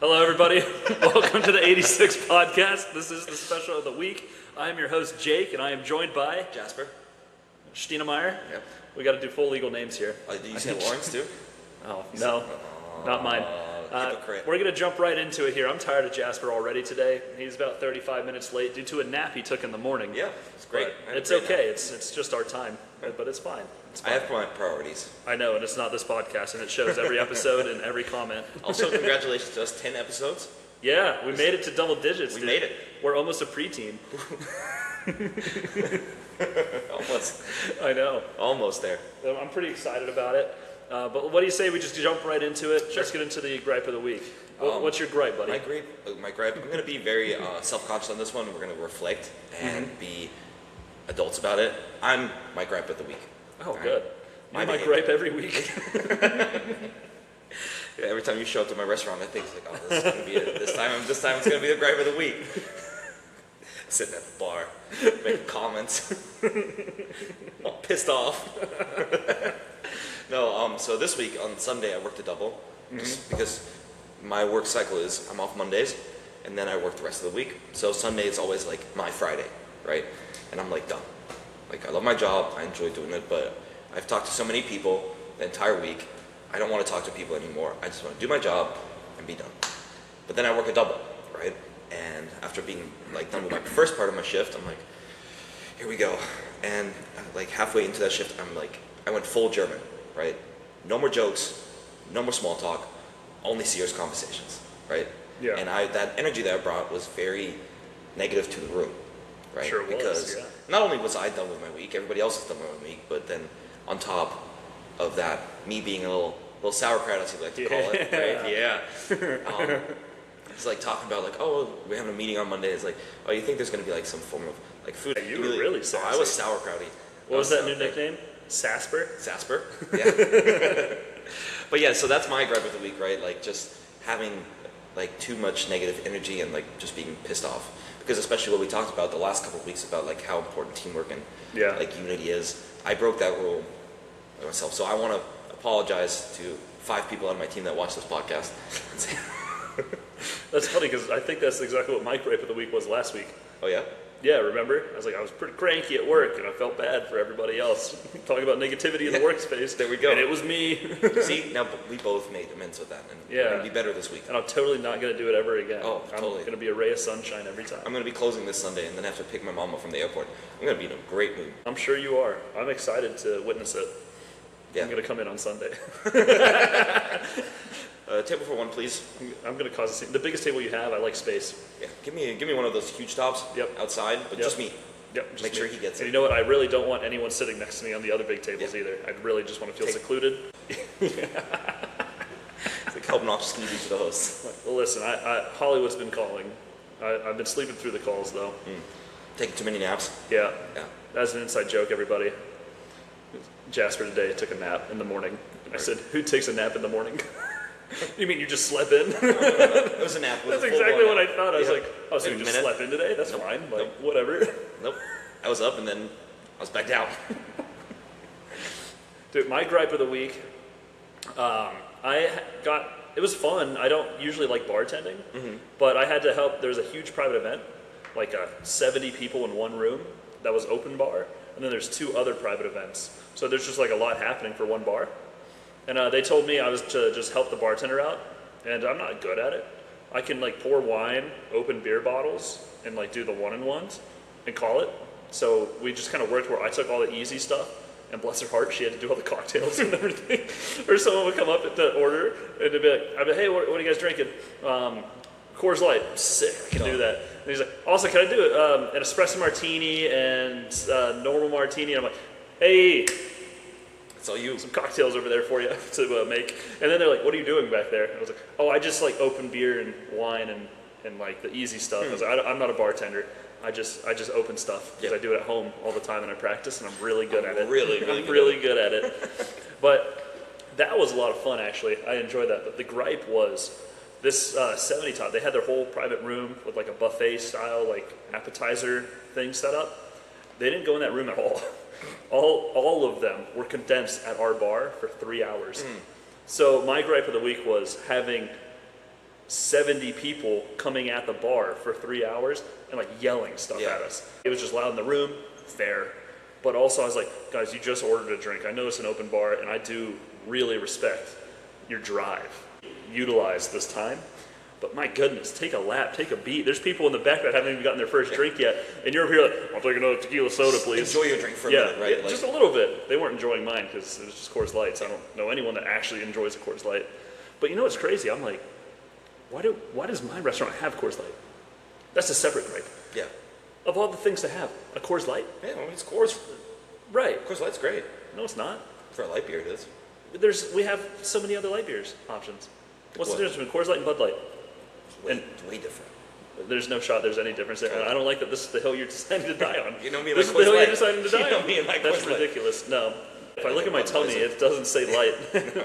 Hello, everybody. Welcome to the 86 podcast. This is the special of the week. I am your host, Jake, and I am joined by Jasper. Steinemeyer. Yep. We got to do full legal names here. Do you say Lawrence too? Oh, no, not mine. Hypocrite. We're going to jump right into it here. I'm tired of Jasper already today. He's about 35 minutes late due to a nap he took in the morning. Yeah, it's great. It's okay. It's just our time, but it's fine. I have my priorities. I know, and it's not this podcast, and it shows every episode and every comment. Also, congratulations to us, 10 episodes. Yeah, we made it to double digits. We made it. We're almost a preteen. Almost. I know. Almost there. I'm pretty excited about it. But what do you say we just jump right into it? Sure. Let's get into the gripe of the week. What's your gripe, buddy? My gripe. I'm going to be very self-conscious on this one. We're going to reflect and be adults about it. I'm my gripe of the week. Oh, good. You're my gripe every week. Yeah, every time you show up to my restaurant, I think it's like, oh, this is going to be it. This time it's going to be the gripe of the week. Sitting at the bar, making comments, all pissed off. No, so this week on Sunday I worked a double, just because my work cycle is I'm off Mondays, and then I work the rest of the week. So Sunday is always like my Friday, right? And I'm like done. Like I love my job, I enjoy doing it, but I've talked to so many people the entire week. I don't want to talk to people anymore. I just want to do my job and be done. But then I work a double, right? And after being like done with my first part of my shift, I'm like, here we go. And like halfway into that shift, I went full German, right? No more jokes, no more small talk, only serious conversations, right? Yeah. And that energy that I brought was very negative to the room, right? Sure was, because yeah. not only was I done with my week, everybody else is done with my week, but then on top of that, me being a little sauerkraut, as you like to call it, right? Yeah. It's like talking about like, oh, we're having a meeting on Monday. It's like, oh, you think there's going to be like some form of like food? Yeah, you were really sassy. I was sauerkrauty. What was that new nickname? Sasper? Sasper, yeah. But yeah, so that's my gripe of the week, right? Like just having like too much negative energy and like just being pissed off. Because especially what we talked about the last couple of weeks about like how important teamwork and like unity is. I broke that rule myself. So I want to apologize to 5 people on my team that watch this podcast. That's funny because I think that's exactly what my gripe of the week was last week. Oh yeah? Yeah, remember? I was pretty cranky at work and I felt bad for everybody else. Talking about negativity in the workspace. There we go. And it was me. See, now we both made amends with that. And yeah. We're going to be better this week. And I'm totally not going to do it ever again. Oh, totally. I'm going to be a ray of sunshine every time. I'm going to be closing this Sunday and then have to pick my mom up from the airport. I'm going to be in a great mood. I'm sure you are. I'm excited to witness it. Yeah. I'm going to come in on Sunday. Table for one, please. I'm going to cause a scene. The biggest table you have, I like space. Yeah, give me one of those huge tops. Yep. Outside, but just me. Yep. Just Make sure me. he gets it. And you know what? I really don't want anyone sitting next to me on the other big tables either. I'd really just want to feel secluded. It's like helping off sneaky to the host. Well, listen, Hollywood's been calling. I've been sleeping through the calls though. Taking too many naps. Yeah. Yeah. That's an inside joke, everybody. Jasper today took a nap in the morning. I said, "Who takes a nap in the morning?" You mean you just slept in? It was a nap. That's exactly what I thought. I was like, "Oh, so you just slept in today? That's fine. Like, whatever." Nope. I was up and then I was back down. Dude, my gripe of the week. It was fun. I don't usually like bartending, but I had to help. There was a huge private event, like 70 people in one room. That was open bar, and then there's 2 other private events. So there's just like a lot happening for one bar. And they told me I was to just help the bartender out, and I'm not good at it. I can like pour wine, open beer bottles, and like do the one-on-ones and call it. So we just kind of worked where I took all the easy stuff, and bless her heart, she had to do all the cocktails and everything. Or someone would come up at the order, and they'd be like, I'd be like, hey, what are you guys drinking? Coors Light. Sick, I can do that. And he's like, also, can I do an espresso martini and normal martini? And I'm like, hey, it's all you. Some cocktails over there for you to make. And then they're like, what are you doing back there? And I was like, oh, I just like open beer and wine and like the easy stuff. I was like, I'm not a bartender. I just open stuff because I do it at home all the time and I practice and I'm really good at it. Really good at it. But that was a lot of fun actually. I enjoyed that. But the gripe was this 70 top. They had their whole private room with like a buffet style like appetizer thing set up. They didn't go in that room at all. All of them were condensed at our bar for 3 hours. So my gripe of the week was having 70 people coming at the bar for 3 hours and like yelling stuff at us. It was just loud in the room, fair. But also I was like, guys, you just ordered a drink. I know it's an open bar and I do really respect your drive. Utilize this time. But my goodness, take a lap, take a beat. There's people in the back that haven't even gotten their first drink yet. And you're over here like, I'll take another tequila soda, please. Enjoy your drink for a minute, right? Yeah, just a little bit. They weren't enjoying mine because it was just Coors Lights. I don't know anyone that actually enjoys a Coors Light. But you know what's crazy? I'm like, why does my restaurant have Coors Light? That's a separate gripe. Yeah. Of all the things to have, a Coors Light? Yeah, well, it's Coors. Right. Coors Light's great. No, it's not. For a light beer, it is. We have so many other light beers options. What's the difference between Coors Light and Bud Light? Way different. There's no shot there's any difference there. And I don't like that this is the hill you're deciding to die on. You know me and this my is the hill Coors you're Light. deciding to die You know on. me and my That's Coors Light. ridiculous. No. If I look at my tummy, it doesn't say light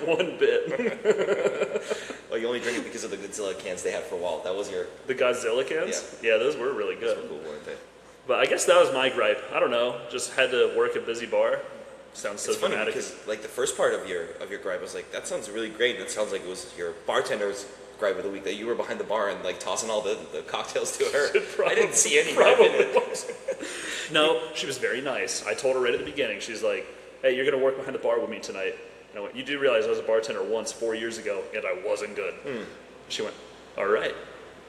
one bit. Well, you only drink it because of the Godzilla cans they had for a while. That was your... The Godzilla cans? Yeah, those were really good. Those were cool, weren't they? But I guess that was my gripe. I don't know. Just had to work a busy bar. Sounds so It's funny dramatic. because like the first part of your gripe was like, that sounds really great, and it sounds like it was your bartender's gripe of the week, that you were behind the bar and like tossing all the cocktails to her. I didn't see any gripe in it. No, she was very nice. I told her right at the beginning. She's like, hey, you're going to work behind the bar with me tonight. And I went, you do realize I was a bartender once 4 years ago and I wasn't good. She went, all right,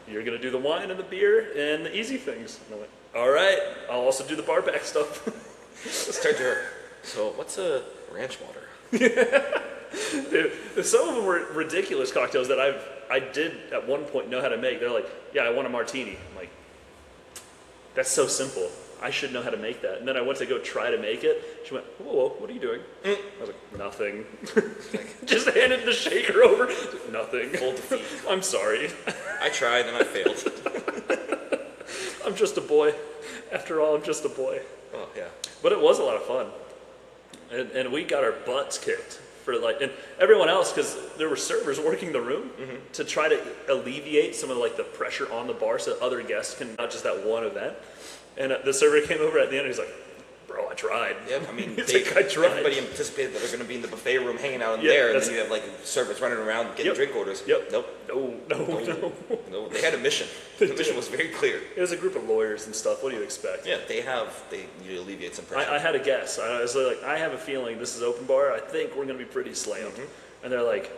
you're going to do the wine and the beer and the easy things. And I went, all right, I'll also do the bar back stuff. Let's turn to her. So what's a ranch water? Dude, some of them were ridiculous cocktails that I did at one point know how to make. They're like, yeah, I want a martini. I'm like, that's so simple. I should know how to make that. And then I went to go try to make it. She went, whoa, what are you doing? I was like, nothing. Just handed the shaker over. Nothing. Full defeat. I'm sorry. I tried and I failed. I'm just a boy. After all, I'm just a boy. Oh, yeah. But it was a lot of fun. And we got our butts kicked for like, and everyone else, because there were servers working the room to try to alleviate some of like the pressure on the bar so that other guests can, not just that one event. And the server came over at the end and he's like, bro, I tried. Yeah, I mean, I tried. Everybody anticipated that they're going to be in the buffet room hanging out in there, and then you have like servers running around getting drink orders. Yep. Nope. No. They had a mission. The mission was very clear. It was a group of lawyers and stuff. What do you expect? Yeah, they need to alleviate some pressure. I had a guess. I was like, I have a feeling this is open bar. I think we're going to be pretty slammed. And they're like,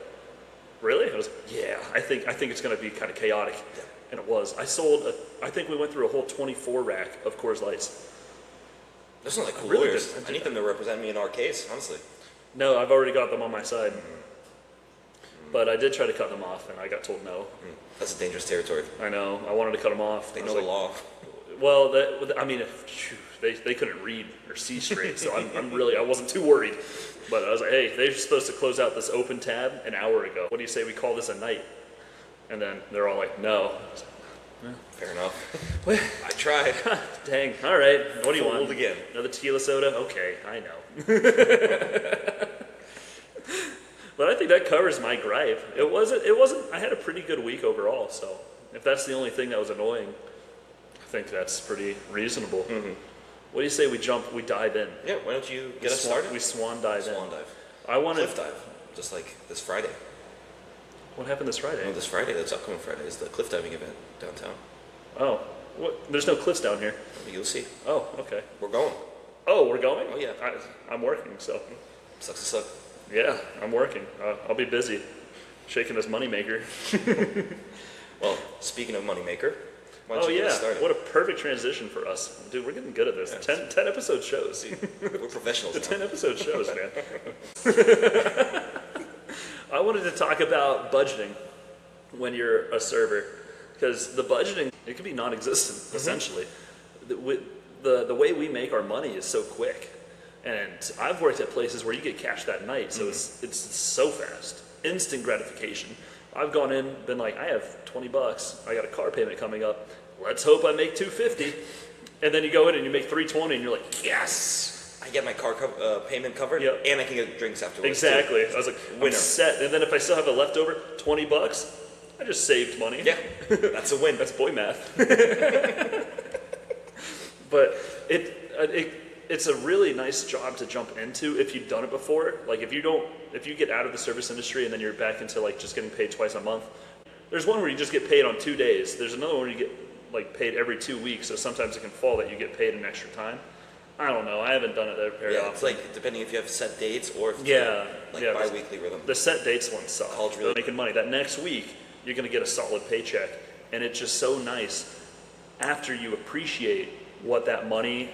really? I was like, yeah, I think it's going to be kind of chaotic. Yeah. And it was. I think we went through a whole 24 rack of Coors Lights. Those sound like cool really lawyers. I need them to represent me in our case, honestly. No, I've already got them on my side. But I did try to cut them off, and I got told no. That's a dangerous territory. I know. I wanted to cut them off. They know the law. Well, they couldn't read or see straight, so I wasn't too worried. But I was like, hey, they're supposed to close out this open tab an hour ago. What do you say we call this a night? And then they're all like, no. Fair enough. I tried. Dang. All right. What do you want? Again. Another tequila soda? Okay, I know. But I think that covers my gripe. It wasn't. I had a pretty good week overall. So if that's the only thing that was annoying, I think that's pretty reasonable. What do you say we dive in? Yeah. Why don't you get us started? We swan dive in. Swan dive. Cliff dive, just like this Friday. What happened this Friday? No, this Friday, that's upcoming Friday, is the cliff diving event downtown. Oh, what? There's no cliffs down here. You'll see. Oh, okay. We're going. Oh, we're going? Oh, yeah. I'm working, so. Sucks to suck. Yeah, I'm working. I'll be busy. Shaking this moneymaker. Well, speaking of moneymaker, why don't you get us started? What a perfect transition for us. Dude, we're getting good at this. Yeah. 10 episode shows. We're professionals The now. 10 episode shows, man. I wanted to talk about budgeting when you're a server, because the budgeting, it can be non-existent, essentially. The way we make our money is so quick. And I've worked at places where you get cash that night, so it's so fast. Instant gratification. I've gone in, been like, I have 20 bucks. I got a car payment coming up. Let's hope I make 250. And then you go in and you make 320 and you're like, yes! I get my car payment covered, and I can get drinks afterwards. Exactly. Too. I was like, winner. I'm set. And then if I still have a leftover, 20 bucks, I just saved money. Yeah, that's a win. That's boy math. But it's a really nice job to jump into if you've done it before. Like if you get out of the service industry and then you're back into like just getting paid twice a month, There's one where you just get paid on 2 days. There's another one where you get like paid every 2 weeks. So sometimes it can fall that you get paid an extra time. I don't know. I haven't done it very often. It's like depending if you have set dates or if it's like bi-weekly rhythm. The set dates ones suck. College really making money. That next week you're going to get a solid paycheck, and it's just so nice after you appreciate what that money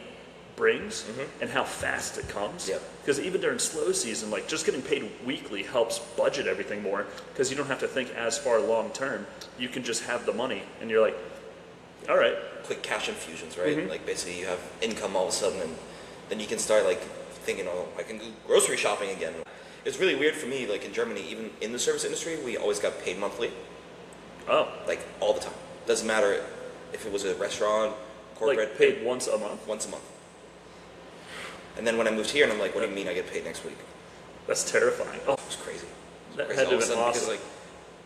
brings and how fast it comes. Because even during slow season, like just getting paid weekly helps budget everything more because you don't have to think as far long term. You can just have the money, and you're like, all right. Quick cash infusions, right? Like basically you have income all of a sudden, and then you can start like thinking, oh, I can go grocery shopping again. It's really weird for me, like in Germany, even in the service industry, we always got paid monthly. Oh. Like all the time. Doesn't matter if it was a restaurant, corporate. Like paid once a month? Once a month. And then when I moved here, and I'm like, what do you mean I get paid next week? That's terrifying. Oh, it was crazy. That had to have been awesome. Because like,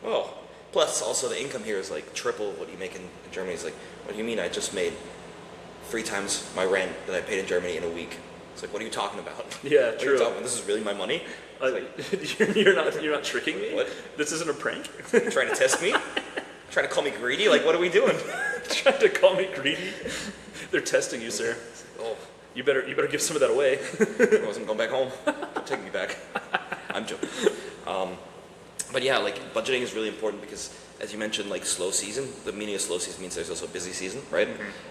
well, plus also the income here is like triple what you make in Germany. It's like, what do you mean I just made 3 times my rent that I paid in Germany in a week? It's like, what are you talking about? Yeah, what true. Are you talking about? This is really my money? Like, you're not tricking me? What? This isn't a prank? You're trying to test me? Trying to call me greedy? Like, what are we doing? Trying to call me greedy? They're testing you, sir. Oh. You better give some of that away. I wasn't going back home. Don't take me back. I'm joking. But yeah, like budgeting is really important because, as you mentioned, like slow season. The meaning of slow season means there's also busy season, right?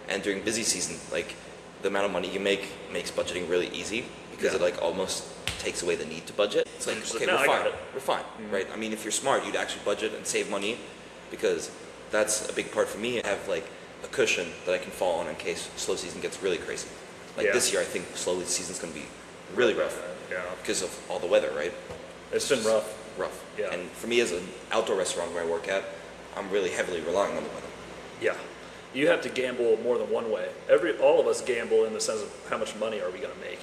And during busy season, like the amount of money you make makes budgeting really easy because it like almost takes away the need to budget. It's like, okay, we're fine, right? I mean, if you're smart, you'd actually budget and save money because that's a big part for me. I have like a cushion that I can fall on in case slow season gets really crazy. Like this year, I think slow season's going to be really rough because of all the weather, right? It's been rough. Yeah. And for me as an outdoor restaurant where I work at, I'm really heavily relying on the weather. Yeah. You have to gamble more than one way. All of us gamble in the sense of how much money are we going to make.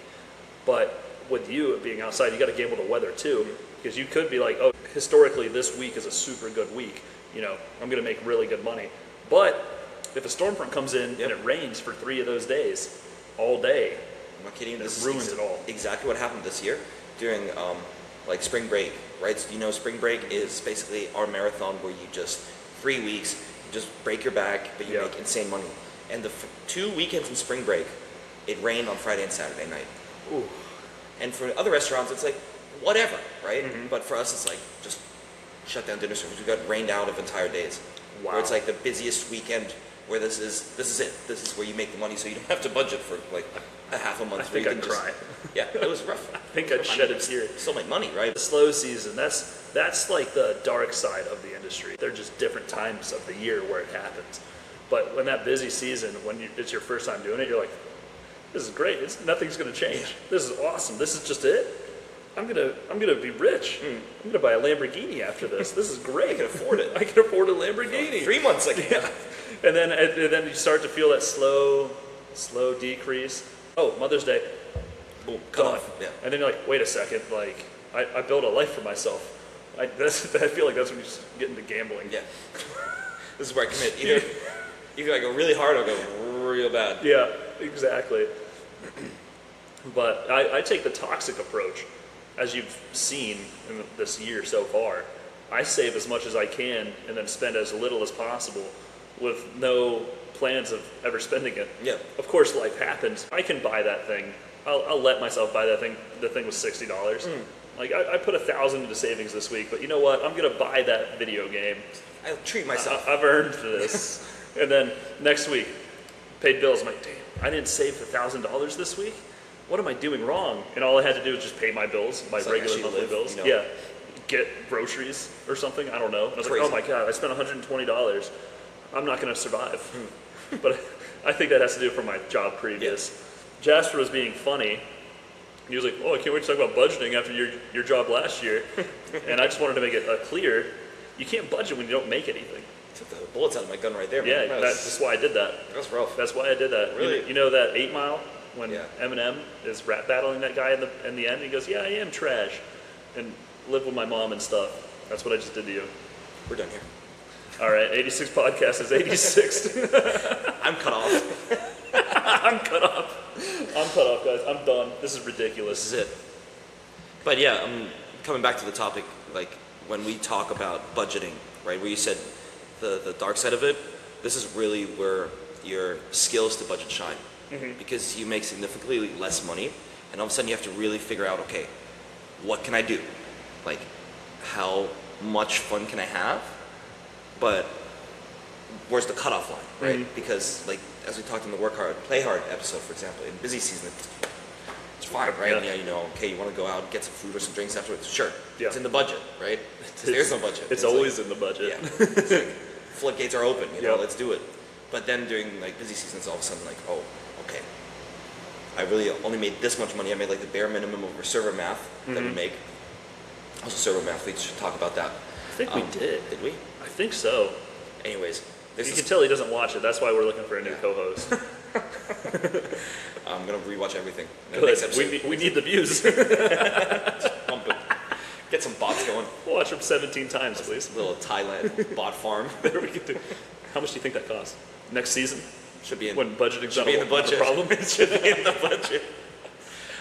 But with you being outside, you got to gamble the weather too, because you could be like, oh, historically this week is a super good week. You know, I'm going to make really good money. But if a storm front comes in and it rains for 3 of those days, all day, I'm not kidding. This ruins it all. Exactly what happened this year during like spring break, right? So, you know, spring break is basically our marathon where you just 3 weeks, you just break your back, but you make insane money. And the 2 weekends in spring break, it rained on Friday and Saturday night. Ooh. And for other restaurants, it's like whatever, right? But for us, it's like just shut down dinner service. We got rained out of entire days. Wow. Where it's like the busiest weekend where this is it. This is where you make the money, so you don't have to budget for like a half a month. I think I'd cry. Yeah, it was rough. I think I'd shed a tear. Still make money, right? The slow season, that's like the dark side of the industry. They're just different times of the year where it happens. But when that busy season, when it's your first time doing it, you're like, this is great. Nothing's going to change. This is awesome. This is just it. I'm gonna be rich. I'm gonna buy a Lamborghini after this. This is great. I can afford it. I can afford a Lamborghini. 3 months, like And then you start to feel that slow decrease. Oh, Mother's Day. Boom, Gone. Yeah. And then you're like, wait a second. Like I built a life for myself. I feel like that's when you just get into gambling. Yeah. This is where I commit. Either I go really hard or I go real bad. Yeah, exactly. But I take the toxic approach. As you've seen in this year so far, I save as much as I can and then spend as little as possible with no plans of ever spending it. Yeah. Of course, life happens. I can buy that thing. I'll let myself buy that thing. The thing was $60. Like I put $1,000 into savings this week, but you know what? I'm gonna buy that video game. I'll treat myself. I've earned this. And then next week, paid bills. I'm like, damn, I didn't save $1,000 this week. What am I doing wrong? And all I had to do was just pay my bills, my regular monthly bills. You know? Yeah, get groceries or something. I don't know. And I was Crazy. like, oh my god, I spent $120. I'm not going to survive. But I think that has to do from my job previous. Yeah. Jasper was being funny. He was like, oh, I can't wait to talk about budgeting after your job last year. And I just wanted to make it clear, you can't budget when you don't make anything. Took the bullets out of my gun right there, man. Yeah, that's why I did that. That's rough. That's why I did that. Really? You know that 8 Mile? When Eminem is rap battling that guy in the end, he goes, yeah, I am trash, and live with my mom and stuff. That's what I just did to you. We're done here. All right, 86 podcast is 86. I'm cut off. I'm cut off, guys. I'm done. This is ridiculous. This is it. But yeah, coming back to the topic, like when we talk about budgeting, right, where you said the dark side of it, this is really where your skills to budget shine. Because you make significantly less money, and all of a sudden you have to really figure out, okay, what can I do? Like, how much fun can I have? But where's the cutoff line, right? Because, like, as we talked in the work hard, play hard episode, for example, in busy season, it's fine, right? Yeah. You know, okay, you want to go out and get some food or some drinks afterwards? Sure. Yeah. It's in the budget, right? There's no budget. It's always in the budget. Yeah. It's like, floodgates are open, you know, Yep. let's do it. But then during, like, busy seasons, all of a sudden, like, oh, okay, I really only made this much money. I made, like, the bare minimum of server math that we make. Also, server math, we should talk about that. I think we did. Did we? I think so. Anyways, You can tell he doesn't watch it. That's why we're looking for a new co-host. I'm gonna rewatch everything. Good. We need the views. Pump it. Get some bots going. Watch them 17 times, please. Little Thailand bot farm. There we go. How much do you think that costs? Next season? Should be in. When budgeting's Should not be in the budget. problem? It should be in the budget.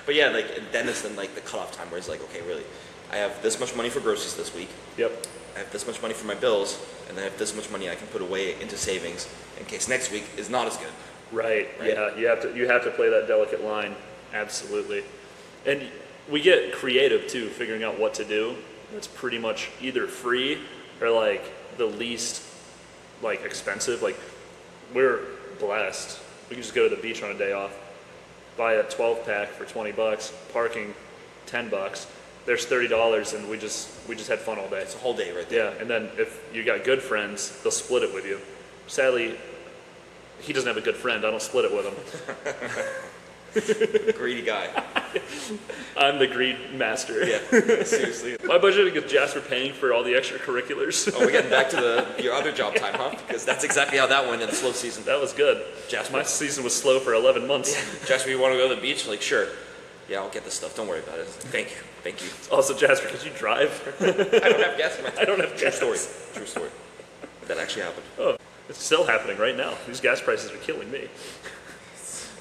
But yeah, like then it's then like the cutoff time where it's like, okay, really, I have this much money for groceries this week. Yep. I have this much money for my bills, and I have this much money I can put away into savings in case next week is not as good. Right. Right. Yeah. You have to play that delicate line. Absolutely. And we get creative too, figuring out what to do. It's pretty much either free or like the least like expensive. Like we're blessed. We can just go to the beach on a day off, buy a 12 pack for $20, parking $10. There's $30, and we just had fun all day. It's a whole day right there. Yeah, and then if you got good friends, they'll split it with you. Sadly, he doesn't have a good friend. I don't split it with him. Greedy guy. I'm the greed master. Yeah, seriously. My budgeting is Jasper paying for all the extracurriculars. Oh, we're getting back to your other job time, huh? Because that's exactly how that went in the slow season. That was good. Jasper. My season was slow for 11 months. Jasper, you want to go to the beach? Like, sure. Yeah, I'll get this stuff. Don't worry about it. Thank you. Thank you. Also, Jasper, could you drive? I don't have gas in my tank. I don't have gas. True story. True story. That actually happened. Oh, it's still happening right now. These gas prices are killing me.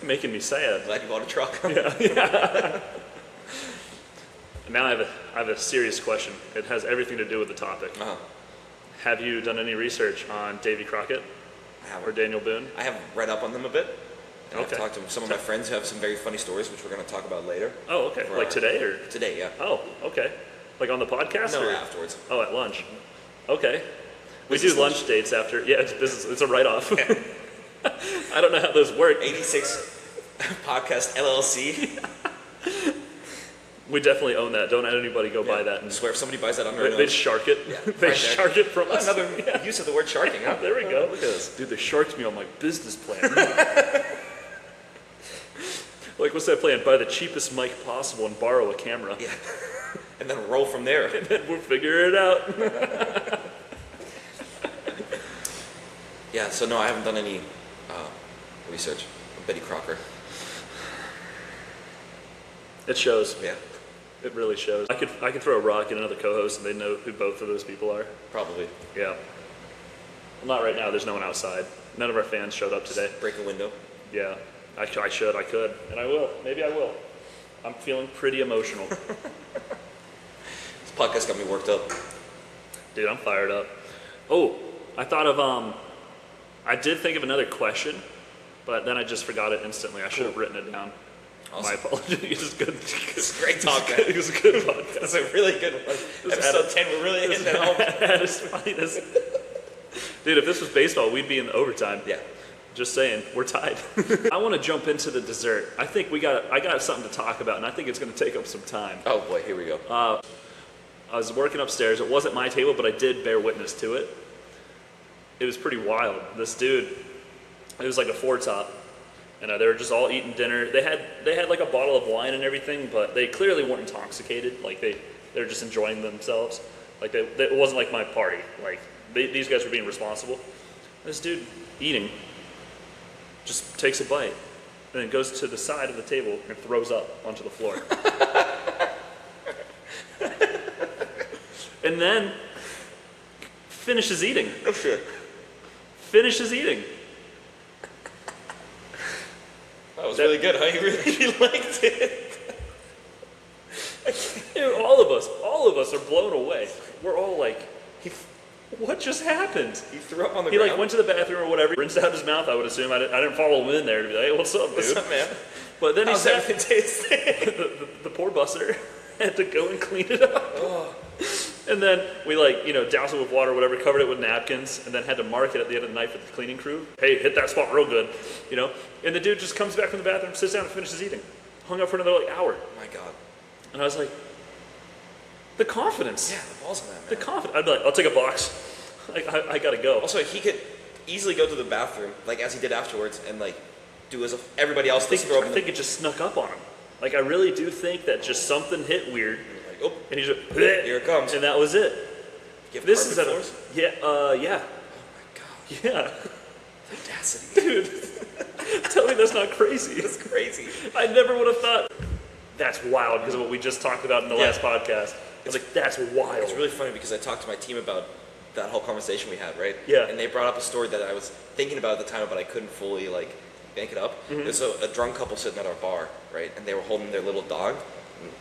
Making me sad. Glad you bought a truck. Yeah. Now I have a serious question. It has everything to do with the topic. Uh-huh. Have you done any research on Davy Crockett I haven't. or Daniel Boone? I have read up on them a bit. And Okay. I've talked to some of my friends who have some very funny stories, which we're going to talk about later. Oh, okay. For Like our- today or? Today, yeah. Oh, okay. Like on the podcast? No, or? afterwards. Oh, at lunch. Okay. We Business do lunch dates after. Yeah, it's business. It's a write-off. I don't know how those work. 86 Podcast LLC. We definitely own that. Don't let anybody go buy that. I And swear, if somebody buys that under they shark it. Yeah, They right there. shark it from us. Another use of the word sharking, huh? There we go. Look at this. Dude, they sharked me on my business plan. Like, what's that plan? Buy the cheapest mic possible and borrow a camera. Yeah. And then roll from there. And then we'll figure it out. Yeah, so no, I haven't done any research on Betty Crocker. It shows. Yeah, It really shows. I could throw a rock at another co-host and they know who both of those people are. probably. Yeah. Well, not right now. There's no one outside. None of our fans showed up today. Break a window. Yeah. I could, and I will. Maybe I will. I'm feeling pretty emotional. This podcast got me worked up. Dude, I'm fired up. Oh, I thought of, I did think of another question, but then I just forgot it instantly. I should have written it down. Awesome. My apologies. It was good. It's a great talk, man. It was a good podcast. That's a really good one. Episode 10, we're really hitting it home. At its finest. Dude, if this was baseball, we'd be in the overtime. Yeah. Just saying, we're tied. I want to jump into the dessert. I think I got something to talk about, and I think it's going to take up some time. Oh boy, here we go. I was working upstairs. It wasn't my table, but I did bear witness to it. It was pretty wild. This dude, it was like a four-top, and they were just all eating dinner. They had like a bottle of wine and everything, but they clearly weren't intoxicated. Like they were just enjoying themselves. Like it wasn't like my party. Like these guys were being responsible. This dude eating just takes a bite and then goes to the side of the table and throws up onto the floor. And then finishes eating. Oh shit. Finishes eating. That was really good, huh? You really liked it. Dude, all of us are blown away. We're all like, what just happened? He threw up on the He ground? like went to the bathroom or whatever, rinsed out his mouth, I would assume. I didn't follow him in there to be like, hey, what's up, dude? What's up, man? But then How's everything tasting? the poor busser had to go and clean it up. Oh. And then we like, doused it with water or whatever, covered it with napkins, and then had to mark it at the end of the night for the cleaning crew. Hey, hit that spot real good, And the dude just comes back from the bathroom, sits down and finishes eating. Hung out for another like hour. Oh my God. And I was like, the confidence. Yeah, the balls of that, man. The confidence. I'd be like, I'll take a box. I gotta go. Also, he could easily go to the bathroom, like as he did afterwards, and like do as if everybody else does. I think it just snuck up on him. Like I really do think that just something hit weird. Like, oh, and he's just, here it comes. And that was it. This is floors? Yeah, yeah. Oh my God. Yeah. The audacity. Dude. Tell me that's not crazy. That's crazy. I never would have thought that's wild because of what we just talked about in the last podcast. I was like, that's wild. It's really funny because I talked to my team about that whole conversation we had, right? Yeah. And they brought up a story that I was thinking about at the time, but I couldn't fully like bank it up. There's a drunk couple sitting at our bar, right? And they were holding their little dog,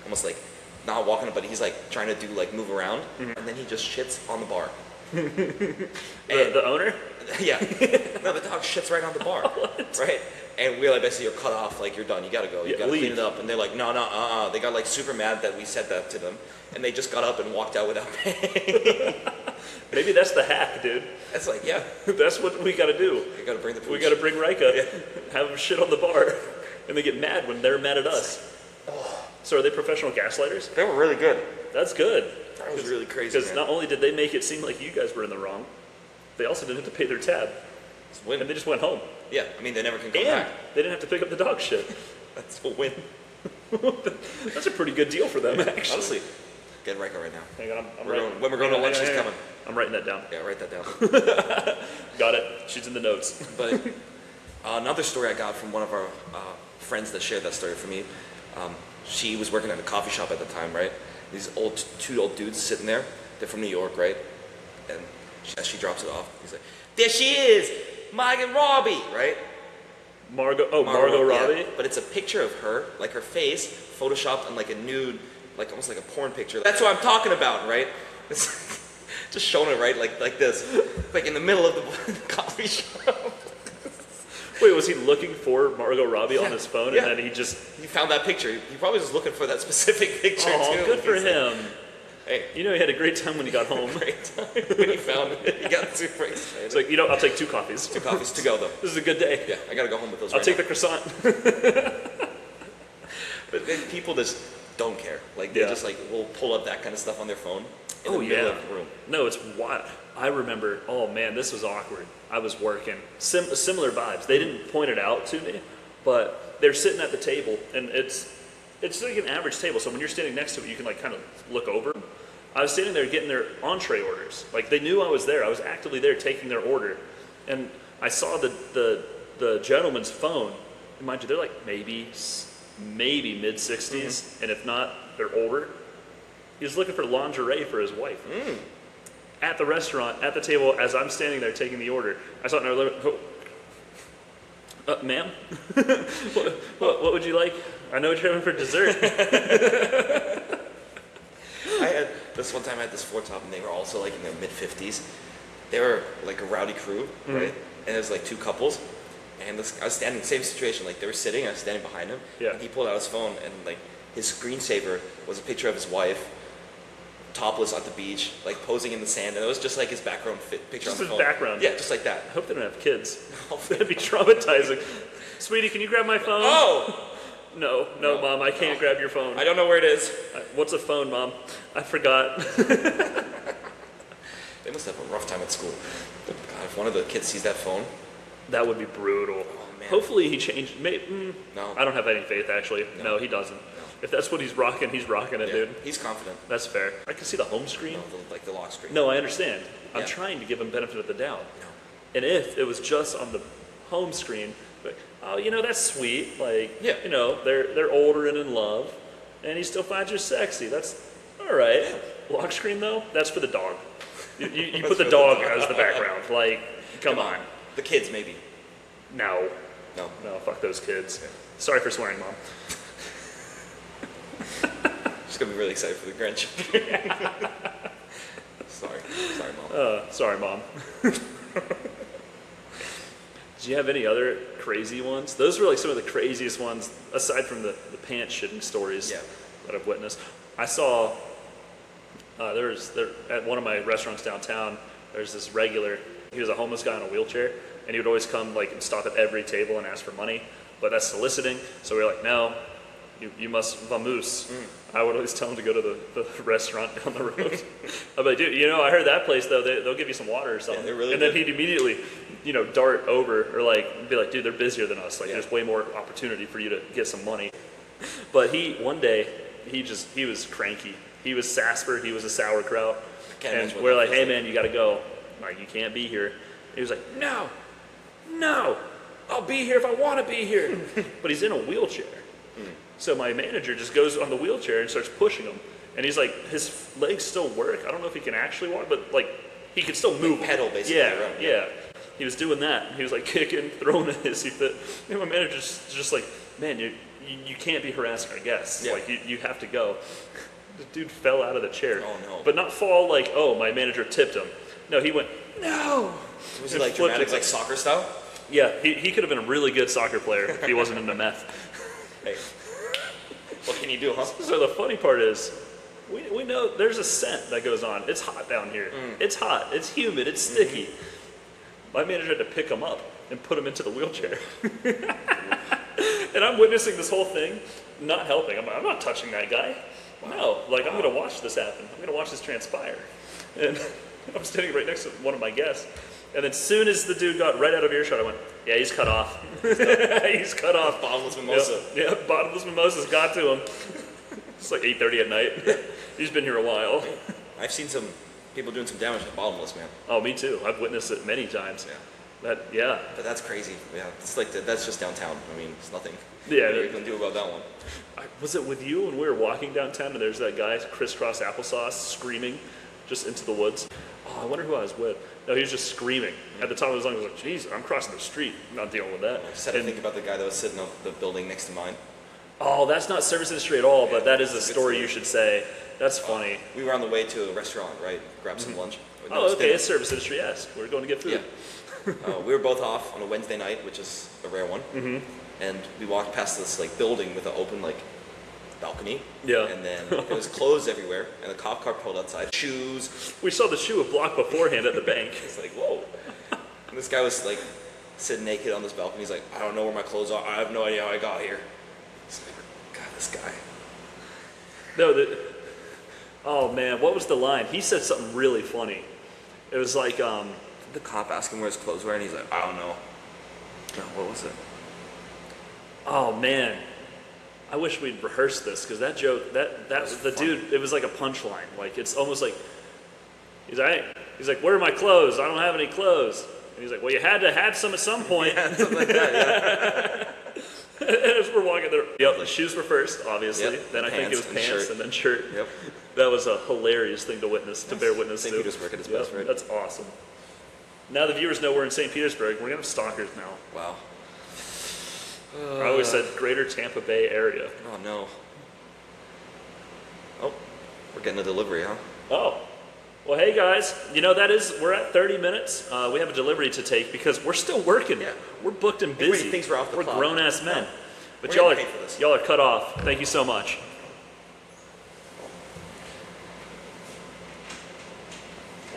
almost like not walking, but he's like trying to do like move around, and then he just shits on the bar. The owner? Yeah. No, the dog shits right on the bar. Right? And we're like, basically, you're cut off, like, you're done, you gotta go, you gotta clean it up. And they're like, no, They got like super mad that we said that to them, and they just got up and walked out without paying. Maybe that's the hack, dude. That's like, yeah. That's what we gotta do. You gotta bring the pooch. We gotta bring Rika, have him shit on the bar, and they get mad when they're mad at us. So are they professional gaslighters? They were really good. That's good. That was really crazy, because not only did they make it seem like you guys were in the wrong, they also didn't have to pay their tab. And they just went home. Yeah, I mean, they never can come and back. They didn't have to pick up the dog shit. That's a win. That's a pretty good deal for them, actually. Honestly, get Rika right now. Hang on, when we're going to lunch, she's coming. I'm writing that down. Yeah, write that down. Got it. She's in the notes. But another story I got from one of our friends that shared that story for me. She was working at a coffee shop at the time, right? These two old dudes sitting there. They're from New York, right? And as she drops it off, he's like, "There she is, Margot Robbie," right? Margot Robbie? Yeah, but it's a picture of her, like her face, photoshopped on like a nude, like almost like a porn picture. That's what I'm talking about, right? It's just showing it, right? Like this, like in the middle of the coffee shop. Wait, was he looking for Margot Robbie on his phone, and then he found that picture. He probably was looking for that specific picture too. Good for him. Hey, he had a great time when he got home. Great time when he found it. He got super excited. It's like, I'll take 2 coffees. 2 coffees to go though. This is a good day. Yeah, I gotta go home with those. I'll take the croissant. But then people just don't care. Like they just like will pull up that kind of stuff on their phone in the middle of the room. No, it's wild. I remember. Oh man, this was awkward. I was working. Similar vibes. They didn't point it out to me, but they're sitting at the table, and it's like an average table. So when you're standing next to it, you can like kind of look over. I was standing there getting their entree orders. Like they knew I was there. I was actively there taking their order, and I saw the gentleman's phone. And mind you, they're like maybe mid-60s, and if not, they're older. He was looking for lingerie for his wife. At the restaurant, at the table, as I'm standing there taking the order, I saw it and I was like, ma'am, what would you like? I know what you're having for dessert. I had this one time. I had this 4-top, and they were also like in their mid-50s. They were like a rowdy crew, right? And it was like 2 couples. And I was standing, same situation. Like they were sitting, I was standing behind him. Yeah. And he pulled out his phone, and like his screensaver was a picture of his wife, topless at the beach, like posing in the sand, and it was just like his background picture Just on the his phone. background. Yeah, just like that. I hope they don't have kids. That'd be traumatizing. Sweetie, can you grab my phone? Oh! No, Mom, I can't grab your phone. I don't know where it is. What's a phone, Mom? I forgot. They must have a rough time at school. God, if one of the kids sees that phone. That would be brutal. Oh, man. Hopefully he changed. No. I don't have any faith, actually. No, he doesn't. No. If that's what he's rocking it, dude. He's confident. That's fair. I can see the home screen. No, like the lock screen. No, I understand. I'm Yeah. trying to give him benefit of the doubt. No. And if it was just on the home screen, like, oh, that's sweet. Like, Yeah. they're older and in love, and he still finds you sexy. That's all right. Yeah. Lock screen though, that's for the dog. You put the dog as the background. Like, come on. The kids, maybe. No, No. fuck those kids. Yeah. Sorry for swearing, Mom. She's gonna be really excited for the grandchildren. Sorry, Mom. Sorry, Mom. Do you have any other crazy ones? Those were like some of the craziest ones, aside from the pants shitting stories that I've witnessed. I saw, there at one of my restaurants downtown, there's this regular, he was a homeless guy in a wheelchair, and he would always come like and stop at every table and ask for money, but that's soliciting, so we were like, no, you must vamoose. I would always tell him to go to the restaurant down the road. I'd be like, dude, I heard that place though, they'll give you some water or something. Yeah, really and good. then he'd immediately, dart over or like be like, dude, they're busier than us. Like there's way more opportunity for you to get some money. But one day, he was cranky. He was Sasper, he was a sauerkraut. And we're like, hey man, you gotta go. Like, you can't be here. He was like, no, I'll be here if I want to be here. But he's in a wheelchair. So my manager just goes on the wheelchair and starts pushing him. And he's like, his legs still work. I don't know if he can actually walk, but like, he can still move. Like pedal basically. Yeah. He was doing that. He was like kicking, throwing a hissy fit. And my manager's just like, man, you can't be harassing our guests. Yeah. Like, you have to go. The dude fell out of the chair. Oh, no. But not fall like, oh, my manager tipped him. No, he went, no. Was it like dramatic, like soccer style? Yeah, he could have been a really good soccer player if he wasn't into meth. Hey, what can you do, huh? So the funny part is, we know there's a scent that goes on. It's hot down here. It's hot. It's humid. It's sticky. My manager had to pick him up and put him into the wheelchair. And I'm witnessing this whole thing, not helping. I'm not touching that guy. No, like I'm going to watch this happen. I'm going to watch this transpire. And I'm standing right next to one of my guests. And then as soon as the dude got right out of earshot, I went, yeah, he's cut off. He's cut off. Bottomless mimosa. Yeah, bottomless mimosas got to him. It's like 8:30 at night. He's been here a while. I've seen some people doing some damage to bottomless, man. Oh, me too. I've witnessed it many times. Yeah. But that's crazy. Yeah, it's like that's just downtown. I mean, it's nothing. Yeah. What are you gonna do about that one? Was it with you when we were walking downtown and there's that guy, crisscross applesauce, screaming just into the woods? Oh, I wonder who I was with. No, he was just screaming. At the top of his lungs, I was like, geez, I'm crossing the street. I'm not dealing with that. I just had to think about the guy that was sitting on the building next to mine. Oh, that's not service industry at all, but that is a story you should say. That's funny. We were on the way to a restaurant, right? Grab some lunch. Oh, okay, it's service industry-esque. We're going to get food. Yeah. We were both off on a Wednesday night, which is a rare one. And we walked past this like building with an open like balcony. Yeah. And then it was clothes everywhere, and the cop car pulled outside. Shoes. We saw the shoe a block beforehand at the bank. It's like, whoa. And this guy was like sitting naked on this balcony. He's like, I don't know where my clothes are. I have no idea how I got here. It's like, God, this guy. No, oh man, what was the line? He said something really funny. It was like, The cop asked him where his clothes were, and he's like, I don't know. No, what was it? oh man, I wish we'd rehearsed this, because that joke, that was the funny. dude, it was like a punchline. Like, it's almost like, he's like, where are my clothes? I don't have any clothes. And he's like, well, you had to have some at some point. Yeah, something like that, yeah. And as we're walking there, yep, the shoes were first, obviously. Yep, Then I think it was pants and pants shirt. and then shirt. Yep. That was a hilarious thing to witness, to bear witness St. to. Petersburg at its best, right? That's awesome. Now the viewers know we're in St. Petersburg. We're going to have stalkers now. Wow. I always said greater Tampa Bay area. Oh, no. Oh, we're getting a delivery, huh? Oh. Well, hey guys, we're at 30 minutes. We have a delivery to take because we're still working. Yeah. We're booked and Everybody busy. thinks we're off the clock. grown-ass men. No. But We're y'all getting paid for this. are cut off. Thank you so much.